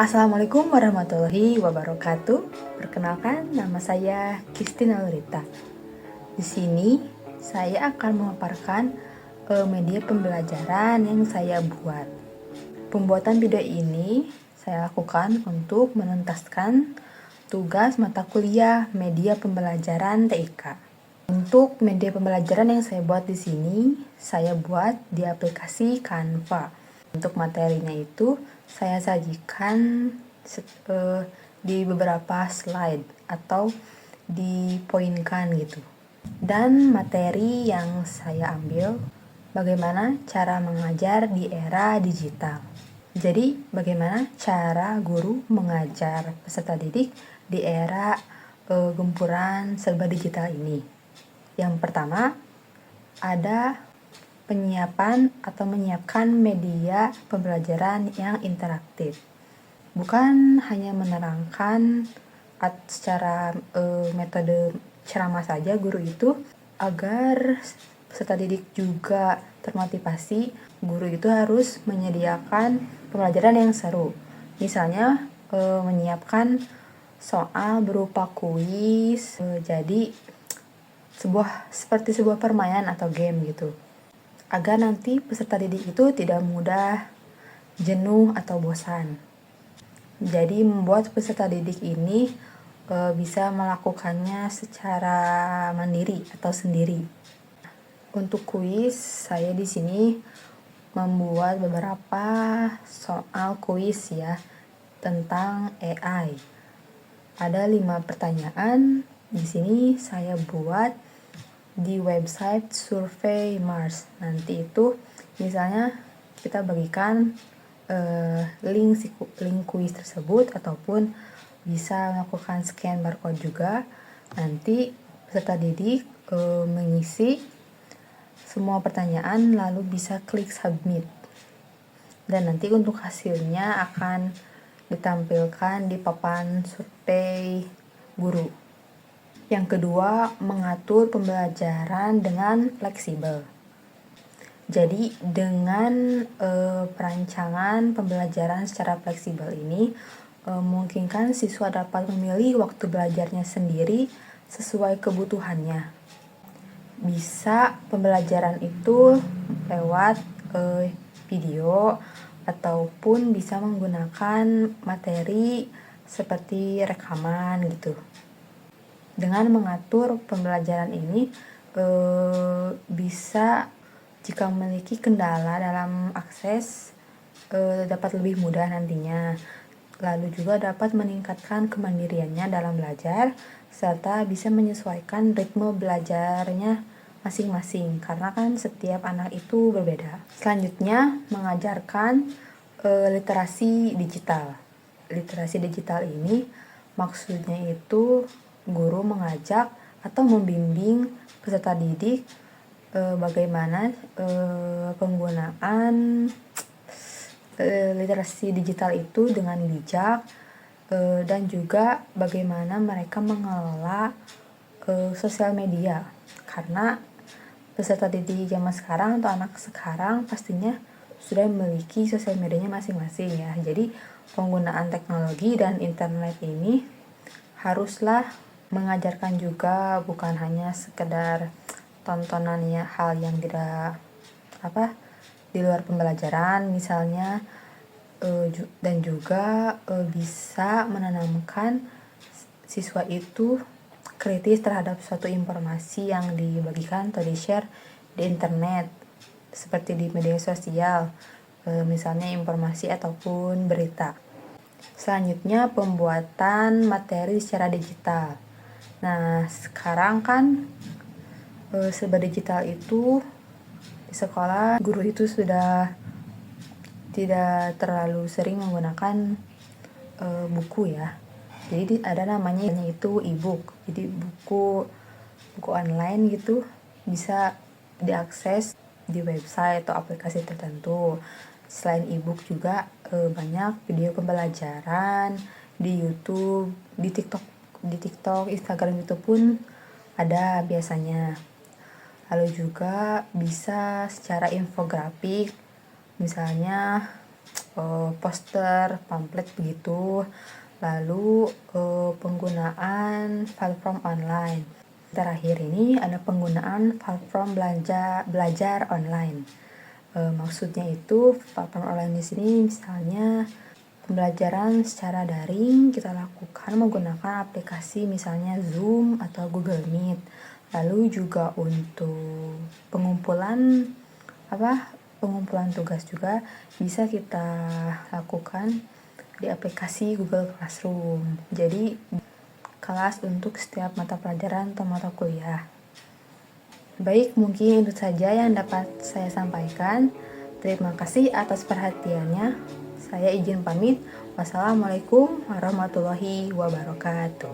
Assalamualaikum warahmatullahi wabarakatuh. Perkenalkan, nama saya Christina Lurita. Di sini saya akan memaparkan media pembelajaran yang saya buat. Pembuatan video ini saya lakukan untuk menuntaskan tugas mata kuliah media pembelajaran TIK. Untuk media pembelajaran yang saya buat di sini, saya buat di aplikasi Canva. Untuk materinya itu saya sajikan di beberapa slide atau dipoinkan gitu. Dan materi yang saya ambil bagaimana cara mengajar di era digital. Jadi bagaimana cara guru mengajar peserta didik di era gempuran serba digital ini. Yang pertama ada menyiapkan media pembelajaran yang interaktif. Bukan hanya menerangkan secara metode ceramah saja guru itu, agar peserta didik juga termotivasi, guru itu harus menyediakan pembelajaran yang seru. Misalnya menyiapkan soal berupa kuis, jadi seperti sebuah permainan atau game gitu, agar nanti peserta didik itu tidak mudah jenuh atau bosan. Jadi membuat peserta didik ini bisa melakukannya secara mandiri atau sendiri. Untuk kuis, saya di sini membuat beberapa soal kuis ya tentang AI. Ada 5 pertanyaan. Di sini saya buat di website Survey Mars. Nanti itu misalnya kita bagikan link kuis tersebut, ataupun bisa melakukan scan barcode juga. Nanti peserta didik mengisi semua pertanyaan lalu bisa klik submit. Dan nanti untuk hasilnya akan ditampilkan di papan survei guru. Yang kedua, mengatur pembelajaran dengan fleksibel. Jadi dengan perancangan pembelajaran secara fleksibel ini memungkinkan siswa dapat memilih waktu belajarnya sendiri sesuai kebutuhannya. Bisa pembelajaran itu lewat video ataupun bisa menggunakan materi seperti rekaman gitu. Dengan mengatur pembelajaran ini bisa, jika memiliki kendala dalam akses, dapat lebih mudah nantinya. Lalu juga dapat meningkatkan kemandiriannya dalam belajar, serta bisa menyesuaikan ritme belajarnya masing-masing, karena kan setiap anak itu berbeda. Selanjutnya, mengajarkan literasi digital. Literasi digital ini maksudnya itu guru mengajak atau membimbing peserta didik bagaimana penggunaan literasi digital itu dengan bijak, dan juga bagaimana mereka mengelola sosial media, karena peserta didik zaman sekarang atau anak sekarang pastinya sudah memiliki sosial medianya masing-masing ya. Jadi penggunaan teknologi dan internet ini haruslah mengajarkan juga, bukan hanya sekedar tontonan ya, hal yang tidak di luar pembelajaran misalnya, dan juga bisa menanamkan siswa itu kritis terhadap suatu informasi yang dibagikan atau di-share di internet seperti di media sosial, misalnya informasi ataupun berita. Selanjutnya, pembuatan materi secara digital. Nah, sekarang kan serba digital itu di sekolah guru itu sudah tidak terlalu sering menggunakan buku ya. Jadi ada namanya itu e-book. Jadi buku online gitu bisa diakses di website atau aplikasi tertentu. Selain e-book juga banyak video pembelajaran di YouTube, di TikTok, Instagram itu pun ada biasanya. Lalu juga bisa secara infografik, misalnya poster, pamflet begitu. Lalu penggunaan platform online. Terakhir ini ada penggunaan platform belajar online. Maksudnya itu platform online di sini misalnya pembelajaran secara daring kita lakukan menggunakan aplikasi misalnya Zoom atau Google Meet. Lalu juga untuk pengumpulan tugas juga bisa kita lakukan di aplikasi Google Classroom. Jadi kelas untuk setiap mata pelajaran atau mata kuliah. Baik, mungkin itu saja yang dapat saya sampaikan. Terima kasih atas perhatiannya. Saya izin pamit. Wassalamualaikum warahmatullahi wabarakatuh.